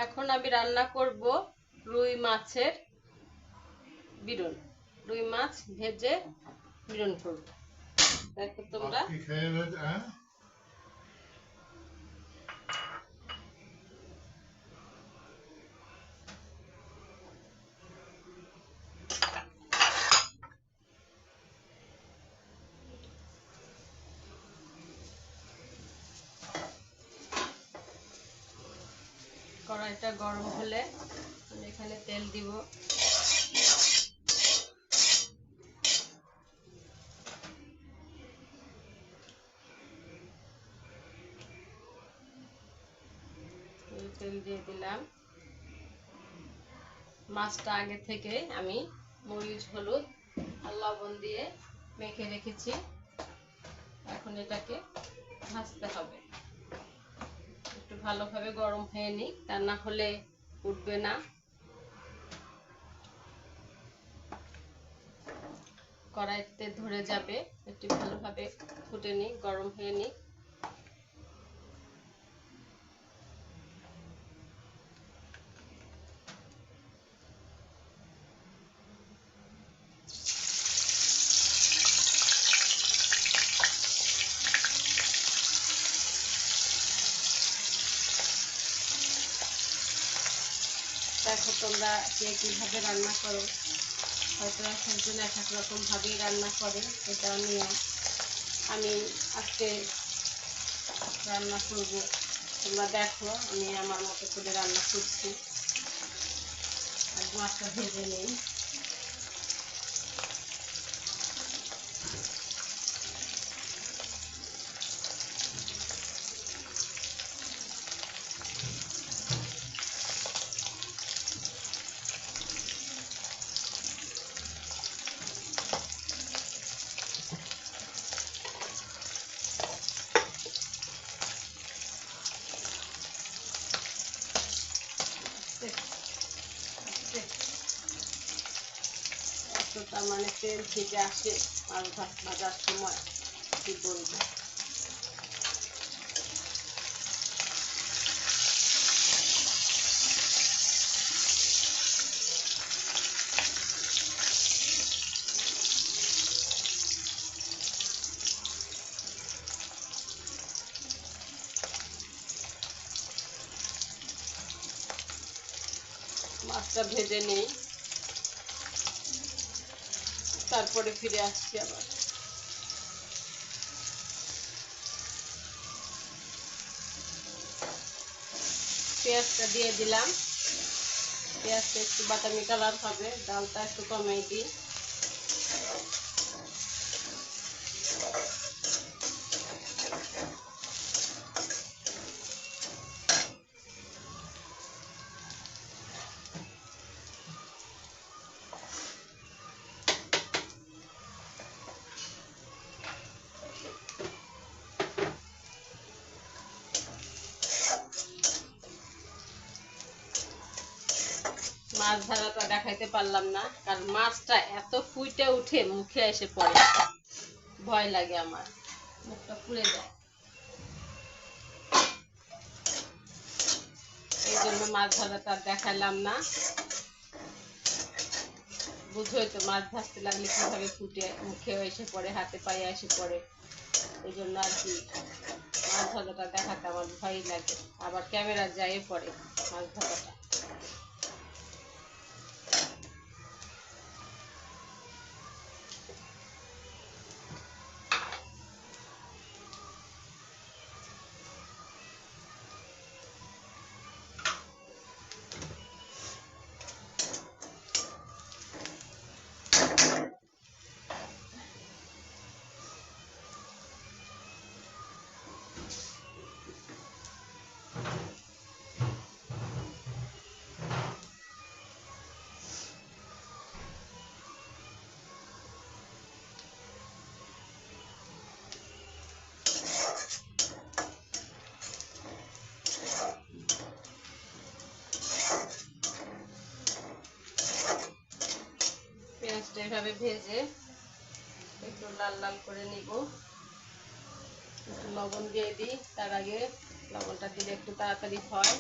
এখন আমি রান্না করব রুই মাছের বিরন। রুই মাছ ভেজে বিরন করব। দেখো তোমরা কড়াইটা গরম হলে আমি এখানে তেল দিব। তেল দিয়ে দিলাম। মাছটা আগে থেকে আমি মরিচ হলুদ আর লবণ দিয়ে মেখে রেখেছি। এখন এটাকে ভাজতে হবে। একটু ভালোভাবে গরম হয়ে নিক, তা না হলে উঠবে না। কড়াইতে ধরে যাবে। একটু ভালোভাবে ফুটে নিক, গরম হয়ে নিক। দেখো তোমরা কে কিভাবে রান্না করো, হয়তো এক একজন এক এক রকম ভাবেই রান্না করে, এটা নিয়ে আমি আজকে রান্না করব। তোমরা দেখো আমি আমার মতো করে রান্না করছি। আর মাছটা ভেজে নেই। এতটা মানে তেল থেকে আসে মাছ ভাজার সময়, কি বলবো। মাছটা ভেজে নেই, তারপরে ফিরে আসছি আবার। পেঁয়াজটা দিয়ে দিলাম। পেঁয়াজটা একটু বাদামি কালার হবে, ডালটা একটু কমাই দিই। মাছ ভাজাটা দেখাইতে পারলাম না, কারণ মাছটা এত ফুটে উঠে মুখে এসে পড়ে, ভয় লাগে আমার, মুখটা পুড়ে যায়। এই জন্য মাছ ভাজাটা দেখাইলাম না। বুঝোই তো মাছ ভাজতে লাগলে কিভাবে ফুটে মুখে এসে পড়ে, হাতে পায়ে এসে পড়ে। এই জন্য আর কি মাছ ভাজাটা দেখাতে আমার ভয়ই লাগে, আবার ক্যামেরা যায় পড়ে মাছ ভাজাটা। পেঁয়াজটা এভাবে ভেজে একটু লাল লাল করে নিব। একটু লবণ দিয়ে দিই, তার আগে লবণটা দিলে একটু তাড়াতাড়ি হয়।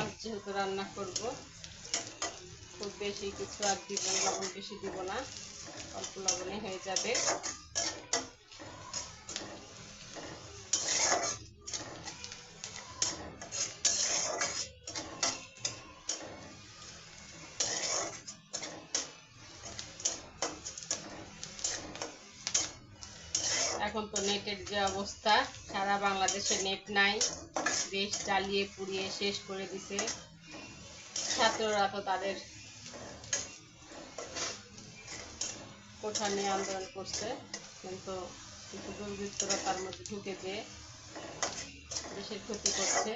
মাছ যেহেতু রান্না করব, খুব বেশি কিছু আর দিব না, লবণ বেশি দিব না, অল্প লবণে হয়ে যাবে। এখন তো নেটের যে অবস্থা, সারা বাংলাদেশে নেট নাই, দেশ জ্বালিয়ে পুড়িয়ে শেষ করে দিছে। ছাত্ররা তো তাদের কোঠা নিয়ে আন্দোলন করছে, কিন্তু দুর্বৃত্তরা তার মধ্যে ঢুকে যেয়ে দেশের ক্ষতি করছে।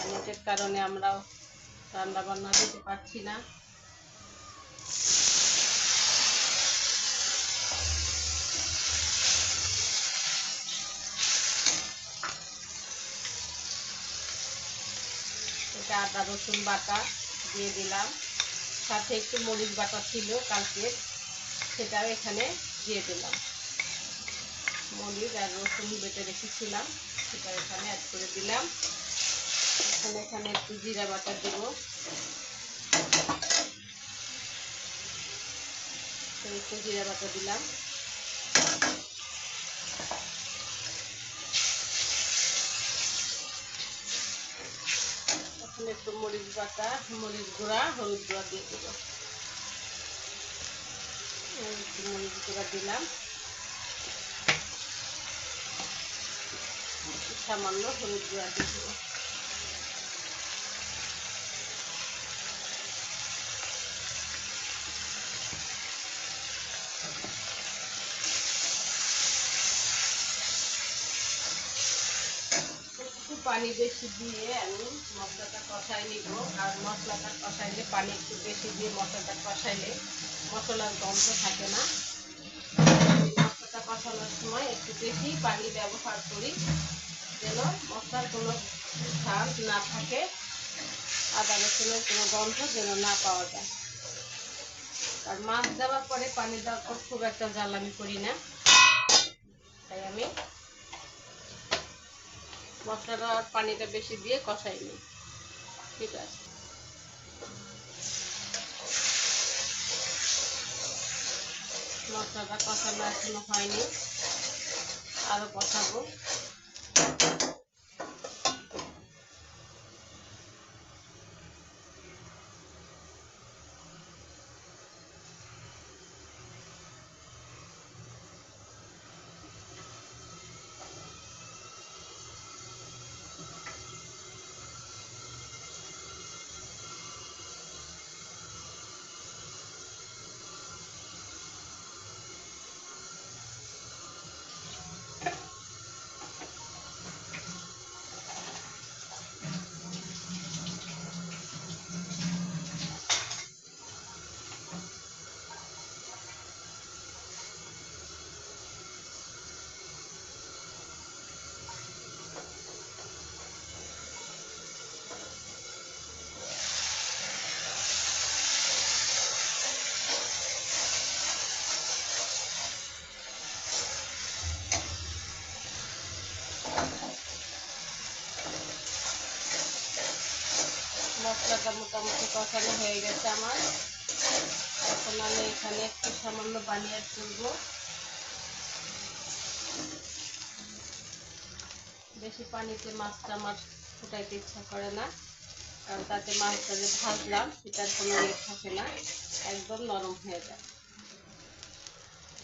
নেটের কারণে আমরাও রান্না বান্না দিতে পারছি না। এটা আদা রসুন বাটা দিয়ে দিলাম, সাথে একটু মরিচ বাটা ছিল কালকে, সেটাও এখানে দিয়ে দিলাম। মরিচ আর রসুন বেটে রেখেছিলাম, সেটা এখানে অ্যাড করে দিলাম। এখানে একটু জিরা বাটা দেব, একটু জিরা বাটা দিলাম। এখন একটু মরিচ বাটা, মরিচ গুঁড়া, হলুদ গুঁড়া দিয়ে দেব। একটু মরিচ গুঁড়া দিলাম, সামান্য হলুদ গুঁড়া দিয়ে দেব। পানি বেশি দিয়ে আমি মশলাটা কষাই নিব, আর মশলাটা কষাইলে পানি একটু বেশি দিয়ে মশলাটা কষাইলে মশলার গন্ধ থাকে না। মশলাটা কষানোর সময় একটু বেশি পানি ব্যবহার করি, যেন মশলার কোনো ঝাল না থাকে, আদা রসুনের কোনো গন্ধ যেন না পাওয়া যায়। আর মাছ দেওয়ার পরে পানি দেওয়ার পর খুব একটা ঝাল আমি করি না, তাই আমি মশলাটা পানিটা বেশি দিয়ে কষাই নিই। ঠিক আছে, মশলাটা কষানো এখনো হয়নি, আরো কষাবো। মশলাটা মোটামুটি কষানো হয়ে গেছে আমার। এখন আমি এখানে একটু সামান্য পানি অ্যাড করব। বেশি পানিতে মাছটা আমার ফুটাইতে ইচ্ছা করে না, কারণ তাতে মাছটা যে ভাজলাম সেটার কোনো ইয়ে থাকে না, একদম নরম হয়ে যায়।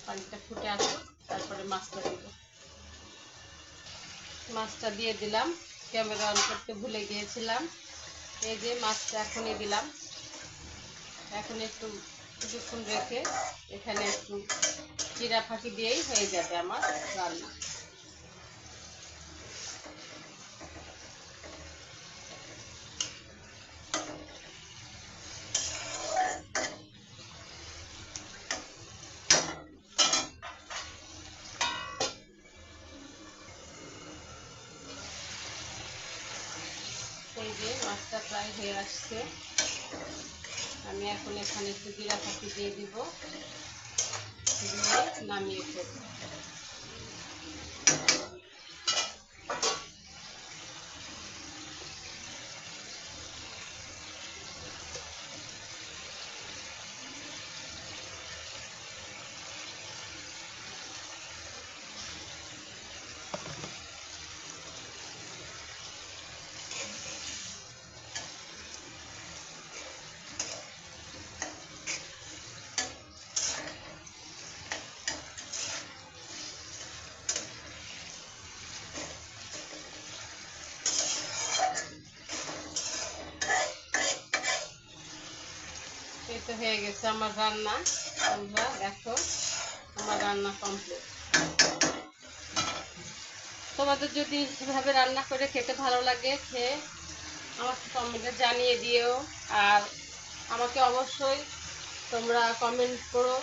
পানিটা ফুটে আসুক, তারপরে মাছটা দিব। মাছটা দিয়ে দিলাম, ক্যামেরা অন করতে ভুলে গিয়েছিলাম। এই যে মাছটা এখনই দিলাম। এখন একটু কিছুক্ষণ রেখে এখানে একটু জিরা ফাঁকি দিয়েই হয়ে যাবে আমার রান্না। এই যে মাছটা প্রায় হয়ে আসছে, আমি এখন এখানে একটু জিরা ফাঁকি দিয়ে দিব, দিয়ে নামিয়ে ফেলব। হয়ে গেছে আমার রান্না। তোমরা দেখো আমার রান্না কমপ্লিট। তোমাদের যদি এভাবে রান্না করে খেতে ভালো লাগে, খেয়ে আমাকে কমেন্টে জানিয়ে দিও। আর আমাকে অবশ্যই তোমরা কমেন্ট করো,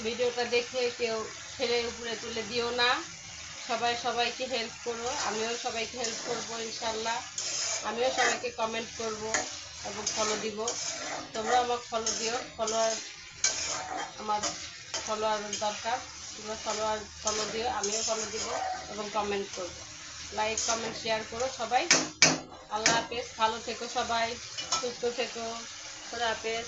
ভিডিওটা দেখে কেউ ফেলে উপরে তুলে দিও না। সবাই সবাইকে হেল্প করো, আমিও সবাইকে হেল্প করবো ইনশাল্লাহ। আমিও সবাইকে কমেন্ট করব এবং ফলো দিব। তোমরা আমাকে ফলো দিও, আমার ফলোয়ার দরকার। তোমরা ফলো দিও, আমিও ফলো দিব এবং কমেন্ট করব। লাইক কমেন্ট শেয়ার করো সবাই। আল্লাহ হাফেজ, ভালো থেকো সবাই, সুস্থ থেকো। খোদা হাফেজ।